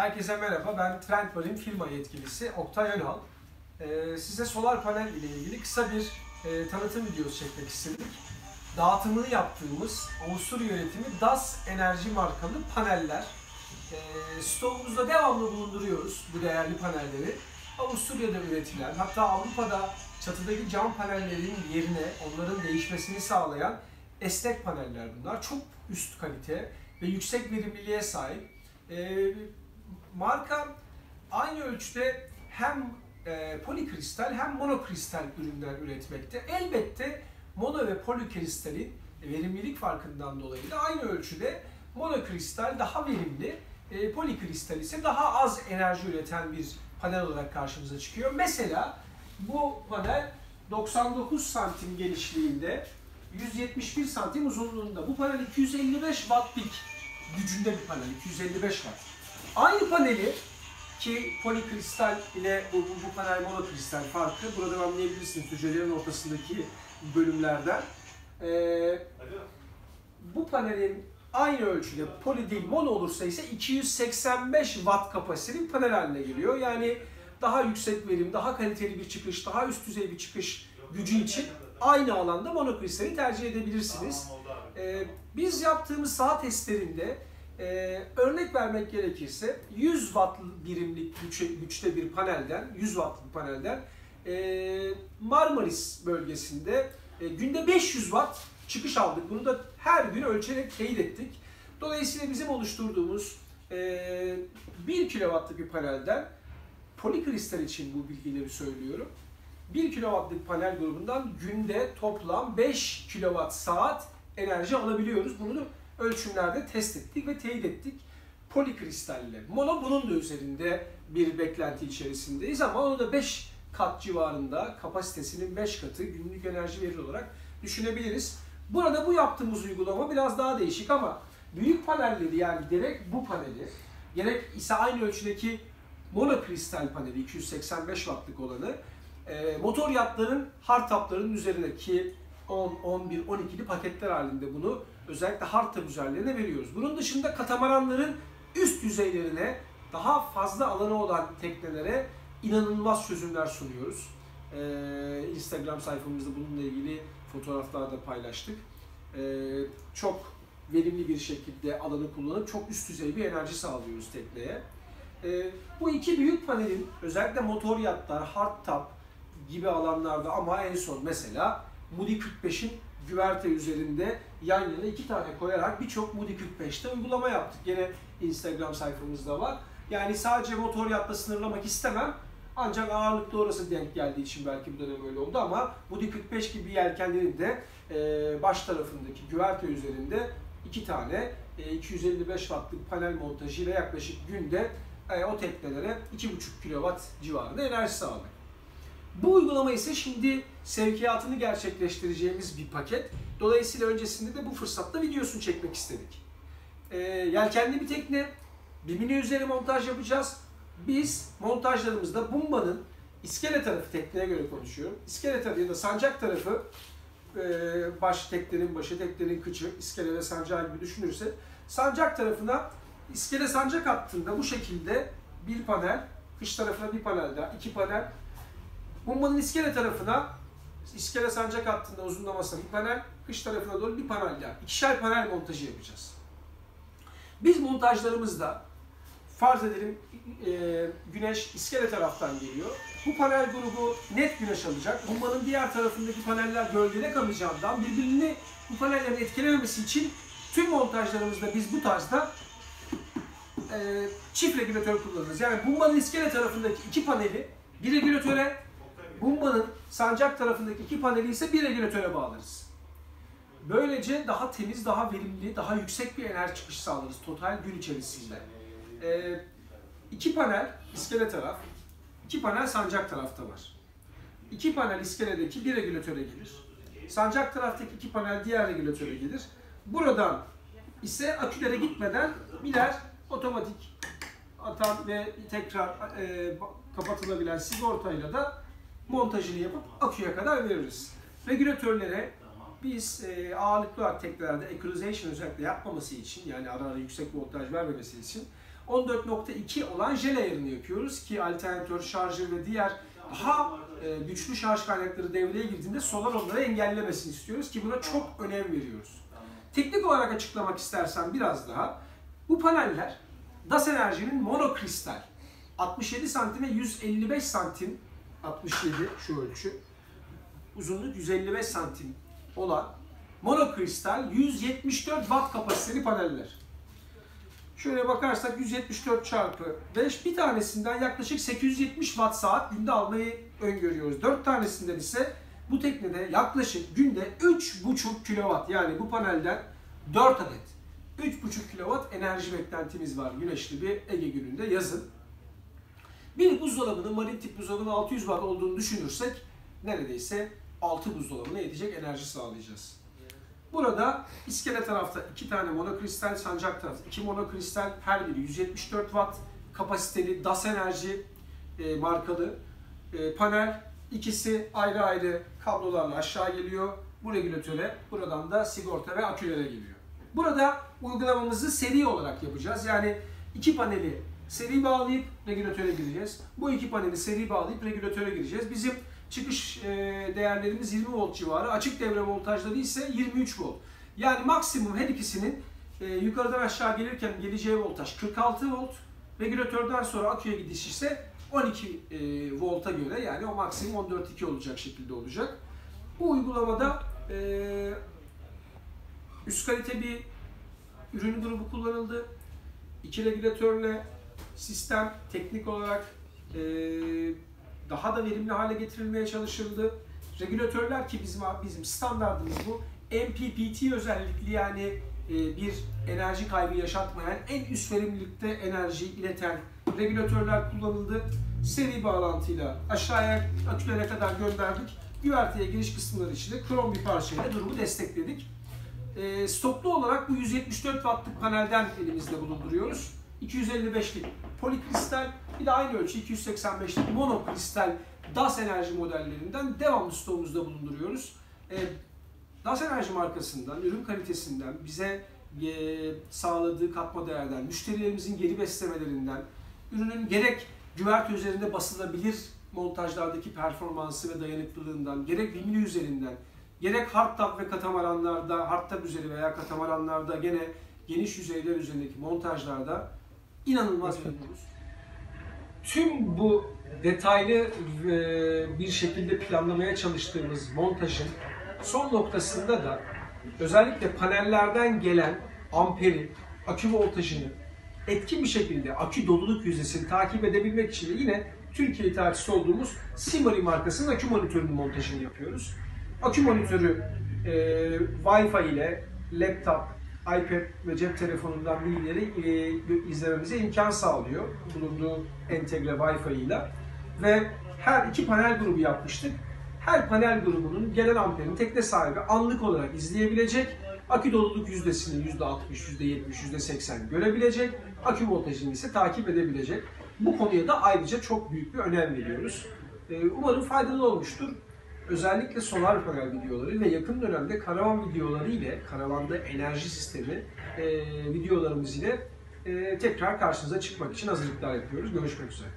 Herkese merhaba, ben Trendval'in firma yetkilisi Oktay Önal. Size solar panel ile ilgili kısa bir tanıtım videosu çekmek istedik. Dağıtımını yaptığımız Avusturya üretimi DAS Enerji markalı paneller. Stoğumuzda devamlı bulunduruyoruz bu değerli panelleri. Avusturya'da üretilen, hatta Avrupa'da çatıdaki cam panellerin yerine onların değişmesini sağlayan esnek paneller bunlar. Çok üst kalite ve yüksek verimliliğe sahip. Marka aynı ölçüde hem polikristal hem monokristal ürünler üretmekte. Elbette mono ve polikristalin verimlilik farkından dolayı da aynı ölçüde monokristal daha verimli, polikristal ise daha az enerji üreten bir panel olarak karşımıza çıkıyor. Mesela bu panel 99 santim genişliğinde, 171 santim uzunluğunda. Bu panel 255 watt pik gücünde bir panel, 255 watt. Aynı paneli ki polikristal ile bu panel monokristal farkı burada anlayabilirsiniz hücrelerin ortasındaki bölümlerden. Bu panelin aynı ölçüde poli değil mono olursa ise 285 watt kapasiteli bir panel haline geliyor. Yani daha yüksek verim, daha kaliteli bir çıkış, daha üst düzey bir çıkış gücü için aynı alanda monokristali tercih edebilirsiniz. Biz yaptığımız saha testlerinde örnek vermek gerekirse 100 watt birimlik güçte bir panelden, 100 wattlık bir panelden Marmaris bölgesinde günde 500 watt çıkış aldık. Bunu da her gün ölçerek teyit ettik. Dolayısıyla bizim oluşturduğumuz 1 kW'lık bir panelden, polikristal için bu bilgileri söylüyorum, 1 kW'lık panel grubundan günde toplam 5 kWh enerji alabiliyoruz. Bunu ölçümlerde test ettik ve teyit ettik polikristalle. Mono bunun da üzerinde bir beklenti içerisindeyiz ama onu da 5 kat civarında, kapasitesinin 5 katı günlük enerji verir olarak düşünebiliriz. Burada bu yaptığımız uygulama biraz daha değişik ama büyük panelleri, yani gerek bu paneli, gerek ise aynı ölçüdeki monokristal paneli 285 wattlık olanı motor yatların hardtop'ların üzerine, ki 10, 11, 12'li paketler halinde bunu özellikle hardtop üzerlerine veriyoruz. Bunun dışında katamaranların üst yüzeylerine, daha fazla alanı olan teknelere inanılmaz çözümler sunuyoruz. Instagram sayfamızda bununla ilgili fotoğraflar da paylaştık. Çok verimli bir şekilde alanı kullanıp çok üst düzey bir enerji sağlıyoruz tekneye. Bu iki büyük panelin özellikle motor yatlar, hardtop gibi alanlarda, ama en son mesela Moody 45'in güverte üzerinde yan yana 2 tane koyarak birçok Moody 45'te uygulama yaptık. Gene Instagram sayfamızda var. Yani sadece motor yatla sınırlamak istemem. Ancak ağırlıklı orası denk geldiği için belki bu dönem öyle oldu ama Moody 45 gibi yelkenlerin de baş tarafındaki güverte üzerinde 2 tane 255 wattlık panel montajıyla yaklaşık günde o teknelere 2,5 kW civarında enerji sağladık. Bu uygulama ise şimdi sevkiyatını gerçekleştireceğimiz bir paket. Dolayısıyla öncesinde de bu fırsatta videosunu çekmek istedik. Yelkenli bir tekne, bimini üzeri montaj yapacağız. Biz montajlarımızda bumbanın iskele tarafı, tekneye göre konuşuyorum, İskele tarafı ya da sancak tarafı, teknenin başı, teknenin kıçı, iskele ve sancağı gibi düşünürse, sancak tarafına iskele sancak hattında bu şekilde bir panel, kış tarafına bir panel daha, 2 panel, bumbanın iskele tarafına, iskele sancak hattında uzunlamasına bir panel, kış tarafına doğru bir panel daha. 2'şer panel montajı yapacağız. Biz montajlarımızda farz edelim güneş iskele taraftan geliyor. Bu panel grubu net güneş alacak. Bumbanın diğer tarafındaki paneller gölgede kalacağından birbirini, bu panellerin etkilememesi için tüm montajlarımızda biz bu tarzda çift regülatör kullanırız. Yani bumbanın iskele tarafındaki 2 paneli bir regülatöre, bumbanın sancak tarafındaki 2 paneli ise bir regülatöre bağlarız. Böylece daha temiz, daha verimli, daha yüksek bir enerji çıkışı sağlarız total gün içerisinde. 2 panel iskele taraf, 2 panel sancak tarafta var. 2 panel iskeledeki bir regülatöre gelir. Sancak taraftaki 2 panel diğer regülatöre gelir. Buradan ise akülere gitmeden birer otomatik atan ve tekrar kapatılabilen sigortayla da montajını yapıp aküye kadar veririz. Regülatörlere biz ağırlıklı teknelerde equalization özellikle yapmaması için, yani ara ara yüksek voltaj vermemesi için 14.2 olan jet ayarını yapıyoruz ki alternatör, şarjör ve diğer daha güçlü şarj kaynakları devreye girdiğinde solar onları engellemesini istiyoruz ki buna çok önem veriyoruz. Teknik olarak açıklamak istersen biraz daha, bu paneller DAS Enerji'nin monokristal 67 santime 155 santim, 67 şu ölçü, uzunluk 155 santim olan monokristal 174 watt kapasiteli paneller. Şöyle bakarsak 174 çarpı 5, bir tanesinden yaklaşık 870 watt saat günde almayı öngörüyoruz. 4 tanesinden ise bu teknede yaklaşık günde 3,5 kW, yani bu panelden 4 adet 3,5 kW enerji beklentimiz var güneşli bir Ege gününde yazın. Bir buzdolabının, marin tip buzdolabının 600 watt olduğunu düşünürsek neredeyse 6 buzdolabına yetecek enerji sağlayacağız. Burada iskele tarafta 2 tane monokristal, sancak tarafta 2 monokristal, her biri 174 watt kapasiteli DAS Enerji markalı panel. İkisi ayrı ayrı kablolarla aşağı geliyor. Bu regülatöre, buradan da sigorta ve akülere geliyor. Burada uygulamamızı seri olarak yapacağız. Yani 2 paneli seri bağlayıp regülatöre gireceğiz. Bu 2 paneli seri bağlayıp regülatöre gireceğiz. Bizim çıkış değerlerimiz 20 volt civarı. Açık devre voltajları ise 23 volt. Yani maksimum her ikisinin yukarıdan aşağı gelirken geleceği voltaj 46 volt. Regülatörden sonra aküye gidiş ise 12 volta göre, yani o maksimum 14.2 olacak şekilde olacak. Bu uygulamada üst kalite bir ürün grubu kullanıldı. 2 regülatörle sistem teknik olarak daha da verimli hale getirilmeye çalışıldı. Regülatörler ki bizim standardımız bu. MPPT özellikli, yani bir enerji kaybı yaşatmayan, en üst verimlilikte enerji ileten regülatörler kullanıldı. Seri bağlantıyla aşağıya akülere kadar gönderdik. Güverteye giriş kısımları için de krom bir parçayla durumu destekledik. Stoklu olarak bu 174 wattlık panelden elimizde bulunduruyoruz. 255'lik polikristal, bir de aynı ölçü 285'lik monokristal DAS Enerji modellerinden devamlı stoğumuzda bulunduruyoruz. DAS Enerji markasından, ürün kalitesinden, bize sağladığı katma değerden, müşterilerimizin geri beslemelerinden, ürünün gerek güverte üzerinde basılabilir montajlardaki performansı ve dayanıklılığından, gerek vimli üzerinden, gerek hardtop ve katamaranlarda, hardtop üzeri veya katamaranlarda, gene geniş yüzeyler üzerindeki montajlarda inanılmaz memnunuz. Tüm bu detaylı bir şekilde planlamaya çalıştığımız montajın son noktasında da özellikle panellerden gelen amperi, akü voltajını etkin bir şekilde akü doluluk yüzdesini takip edebilmek için de yine Türkiye ithalatçısı olduğumuz Simari markasının akü monitörünün montajını yapıyoruz. Akü monitörü Wi-Fi ile laptop, iPad ve cep telefonundan bilgileri izlememize imkan sağlıyor bulunduğu entegre Wi-Fi ile. Ve her 2 panel grubu yapmıştık. Her panel grubunun gelen amperin tekne sahibi anlık olarak izleyebilecek, akü doluluk yüzdesini %60, %70, %80 görebilecek, akü voltajını ise takip edebilecek. Bu konuya da ayrıca çok büyük bir önem veriyoruz. Umarım faydalı olmuştur. Özellikle solar panel videoları ve yakın dönemde karavan videoları ile, karavanda enerji sistemi videolarımız ile tekrar karşınıza çıkmak için hazırlıklar yapıyoruz. Görüşmek üzere.